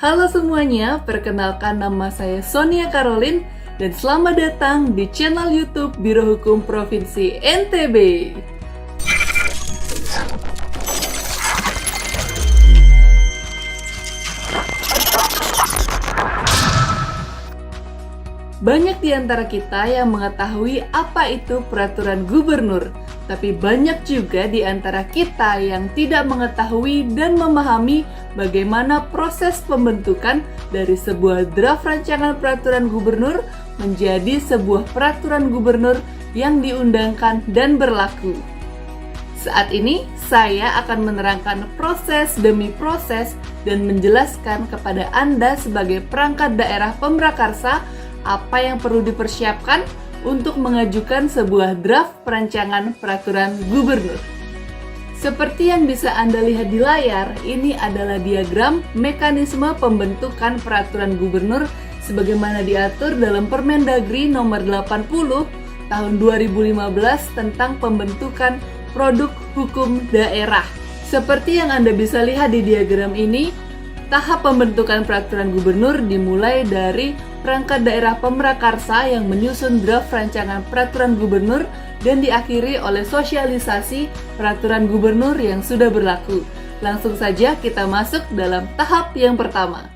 Halo semuanya, perkenalkan nama saya Sonia Caroline dan selamat datang di channel YouTube Biro Hukum Provinsi NTB. Banyak di antara kita yang mengetahui apa itu peraturan gubernur, tapi banyak juga di antara kita yang tidak mengetahui dan memahami bagaimana proses pembentukan dari sebuah draft rancangan peraturan gubernur menjadi sebuah peraturan gubernur yang diundangkan dan berlaku. Saat ini, saya akan menerangkan proses demi proses dan menjelaskan kepada Anda sebagai perangkat daerah pemrakarsa apa yang perlu dipersiapkan untuk mengajukan sebuah draft perancangan peraturan gubernur. Seperti yang bisa Anda lihat di layar, ini adalah diagram mekanisme pembentukan peraturan gubernur sebagaimana diatur dalam Permendagri nomor 80 tahun 2015 tentang pembentukan produk hukum daerah. Seperti yang Anda bisa lihat di diagram ini, tahap pembentukan peraturan gubernur dimulai dari perangkat daerah pemrakarsa yang menyusun draft rancangan peraturan gubernur dan diakhiri oleh sosialisasi peraturan gubernur yang sudah berlaku. Langsung saja kita masuk dalam tahap yang pertama.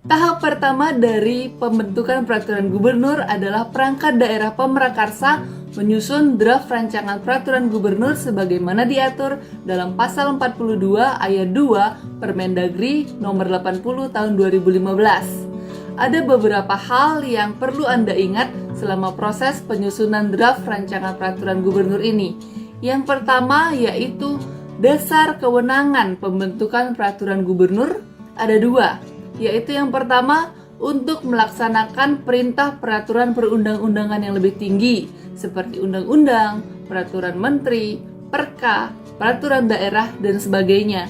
Tahap pertama dari pembentukan peraturan gubernur adalah perangkat daerah pemrakarsa menyusun draft rancangan peraturan gubernur sebagaimana diatur dalam pasal 42 ayat 2 Permendagri nomor 80 tahun 2015. Ada beberapa hal yang perlu Anda ingat selama proses penyusunan draft rancangan peraturan gubernur ini. Yang pertama yaitu dasar kewenangan pembentukan peraturan gubernur ada dua, yaitu yang pertama untuk melaksanakan perintah peraturan perundang-undangan yang lebih tinggi seperti undang-undang, peraturan menteri, perka, peraturan daerah, dan sebagainya.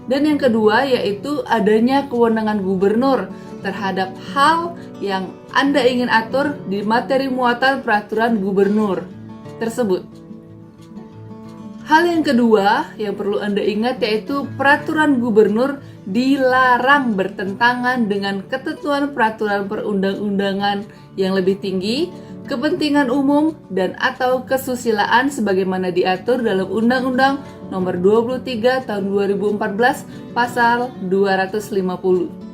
Dan yang kedua yaitu adanya kewenangan gubernur terhadap hal yang Anda ingin atur di materi muatan peraturan gubernur tersebut. Hal yang kedua yang perlu Anda ingat yaitu peraturan gubernur dilarang bertentangan dengan ketentuan peraturan perundang-undangan yang lebih tinggi, kepentingan umum, dan atau kesusilaan sebagaimana diatur dalam Undang-Undang Nomor 23 Tahun 2014 Pasal 250.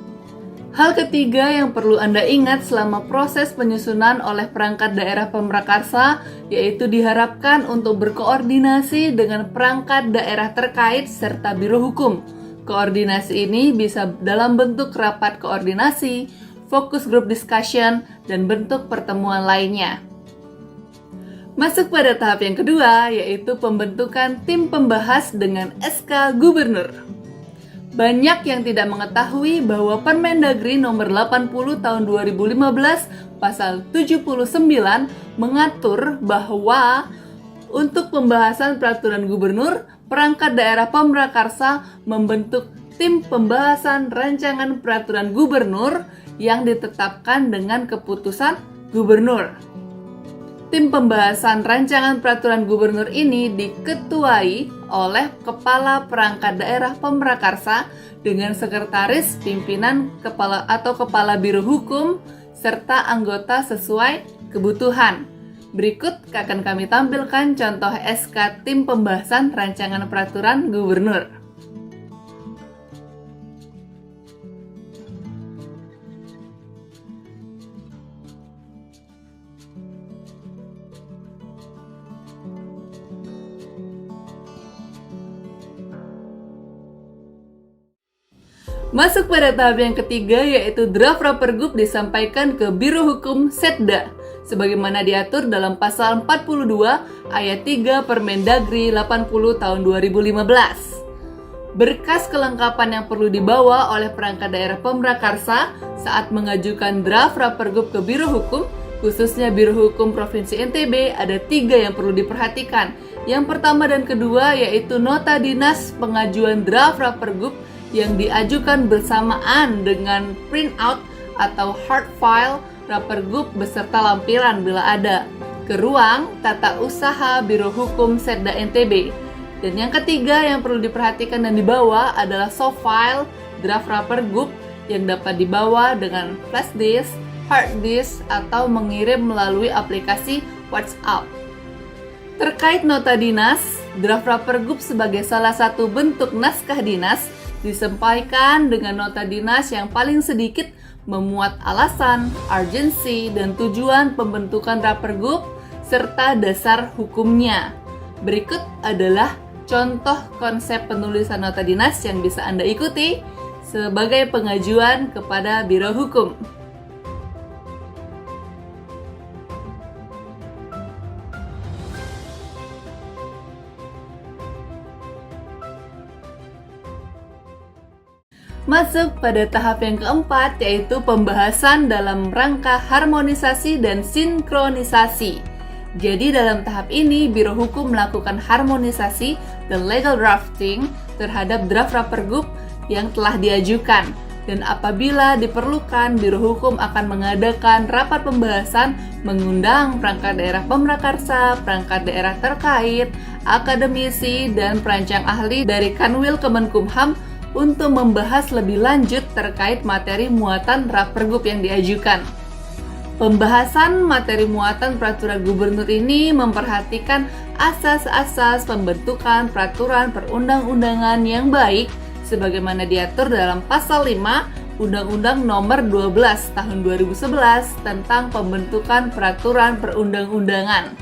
Hal ketiga yang perlu Anda ingat selama proses penyusunan oleh perangkat daerah pemrakarsa yaitu diharapkan untuk berkoordinasi dengan perangkat daerah terkait serta biro hukum. Koordinasi ini bisa dalam bentuk rapat koordinasi, focus group discussion, dan bentuk pertemuan lainnya. Masuk pada tahap yang kedua yaitu pembentukan tim pembahas dengan SK Gubernur. Banyak yang tidak mengetahui bahwa Permendagri nomor 80 tahun 2015 pasal 79 mengatur bahwa untuk pembahasan peraturan gubernur, perangkat daerah pemrakarsa membentuk tim pembahasan rancangan peraturan gubernur yang ditetapkan dengan keputusan gubernur. Tim pembahasan rancangan peraturan gubernur ini diketuai oleh Kepala Perangkat Daerah Pemrakarsa dengan sekretaris, pimpinan, kepala atau kepala biro hukum, serta anggota sesuai kebutuhan. Berikut akan kami tampilkan contoh SK tim pembahasan rancangan peraturan gubernur. Masuk pada tahap yang ketiga yaitu draft Rapergub disampaikan ke Biro Hukum Setda sebagaimana diatur dalam pasal 42 ayat 3 Permendagri 80 tahun 2015. Berkas kelengkapan yang perlu dibawa oleh perangkat daerah pemrakarsa saat mengajukan draft Rapergub ke Biro Hukum, khususnya Biro Hukum Provinsi NTB, ada 3 yang perlu diperhatikan. Yang pertama dan kedua yaitu nota dinas pengajuan draft Rapergub yang diajukan bersamaan dengan printout atau hard file Rapergub beserta lampiran bila ada ke ruang tata usaha Biro Hukum Setda NTB. Dan yang ketiga yang perlu diperhatikan dan dibawa adalah soft file draft Rapergub yang dapat dibawa dengan flash disk, hard disk, atau mengirim melalui aplikasi WhatsApp. Terkait nota dinas, draft Rapergub sebagai salah satu bentuk naskah dinas disampaikan dengan nota dinas yang paling sedikit memuat alasan, urgensi, dan tujuan pembentukan Rapergub serta dasar hukumnya. Berikut adalah contoh konsep penulisan nota dinas yang bisa Anda ikuti sebagai pengajuan kepada Biro Hukum. Masuk pada tahap yang keempat, yaitu pembahasan dalam rangka harmonisasi dan sinkronisasi. Jadi dalam tahap ini, Biro Hukum melakukan harmonisasi dan legal drafting terhadap draft Rapergub yang telah diajukan. Dan apabila diperlukan, Biro Hukum akan mengadakan rapat pembahasan mengundang perangkat daerah pemrakarsa, perangkat daerah terkait, akademisi, dan perancang ahli dari Kanwil Kemenkumham untuk membahas lebih lanjut terkait materi muatan Rapergub yang diajukan. Pembahasan materi muatan peraturan gubernur ini memperhatikan asas-asas pembentukan peraturan perundang-undangan yang baik sebagaimana diatur dalam pasal 5 Undang-Undang Nomor 12 Tahun 2011 tentang pembentukan peraturan perundang-undangan.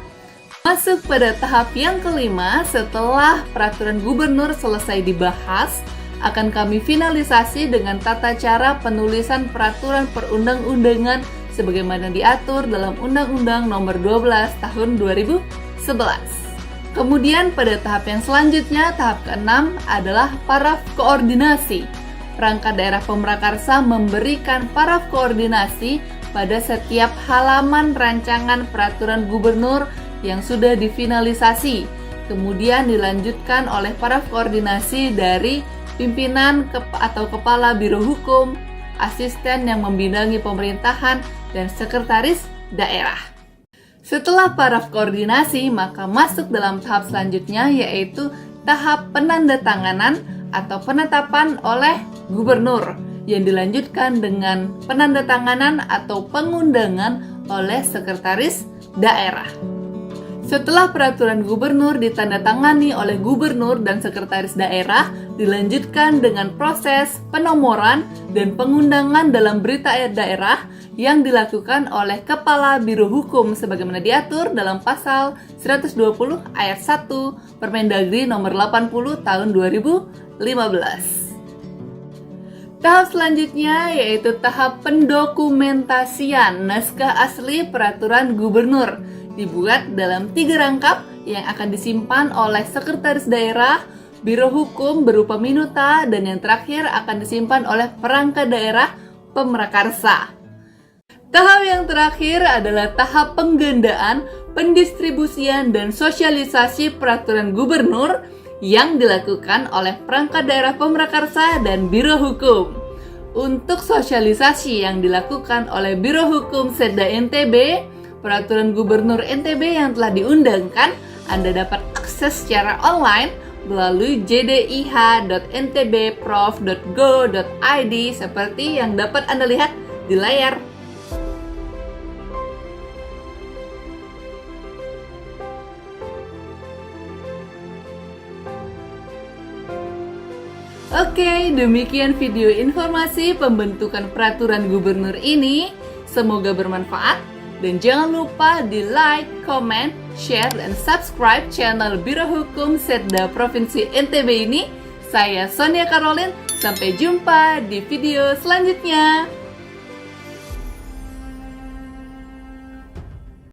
Masuk pada tahap yang kelima, setelah peraturan gubernur selesai dibahas, akan kami finalisasi dengan tata cara penulisan peraturan perundang-undangan sebagaimana diatur dalam Undang-Undang Nomor 12 Tahun 2011. Kemudian pada tahap yang selanjutnya, tahap ke-6 adalah paraf koordinasi. Perangkat daerah pemrakarsa memberikan paraf koordinasi pada setiap halaman rancangan peraturan gubernur yang sudah difinalisasi. Kemudian dilanjutkan oleh paraf koordinasi dari pimpinan atau kepala Biro Hukum, asisten yang membidangi pemerintahan, dan sekretaris daerah. Setelah paraf koordinasi, maka masuk dalam tahap selanjutnya, yaitu tahap penandatanganan atau penetapan oleh gubernur, yang dilanjutkan dengan penandatanganan atau pengundangan oleh sekretaris daerah. Setelah peraturan gubernur ditandatangani oleh gubernur dan sekretaris daerah, dilanjutkan dengan proses penomoran dan pengundangan dalam berita daerah yang dilakukan oleh Kepala Biro Hukum sebagaimana diatur dalam pasal 120 ayat 1 Permendagri nomor 80 tahun 2015. Tahap selanjutnya yaitu tahap pendokumentasian naskah asli peraturan gubernur, dibuat dalam 3 rangkap yang akan disimpan oleh sekretaris daerah, Biro Hukum berupa minuta, dan yang terakhir akan disimpan oleh perangkat daerah pemrakarsa. Tahap yang terakhir adalah tahap penggandaan, pendistribusian, dan sosialisasi peraturan gubernur yang dilakukan oleh perangkat daerah pemrakarsa dan Biro Hukum. Untuk sosialisasi yang dilakukan oleh Biro Hukum Setda NTB, peraturan gubernur NTB yang telah diundangkan, Anda dapat akses secara online melalui jdih.ntbprof.go.id seperti yang dapat Anda lihat di layar. Oke, demikian video informasi pembentukan peraturan gubernur ini. Semoga bermanfaat. Dan jangan lupa di like, comment, share, dan subscribe channel Biro Hukum Setda Provinsi NTB ini. Saya Sonia Caroline, sampai jumpa di video selanjutnya.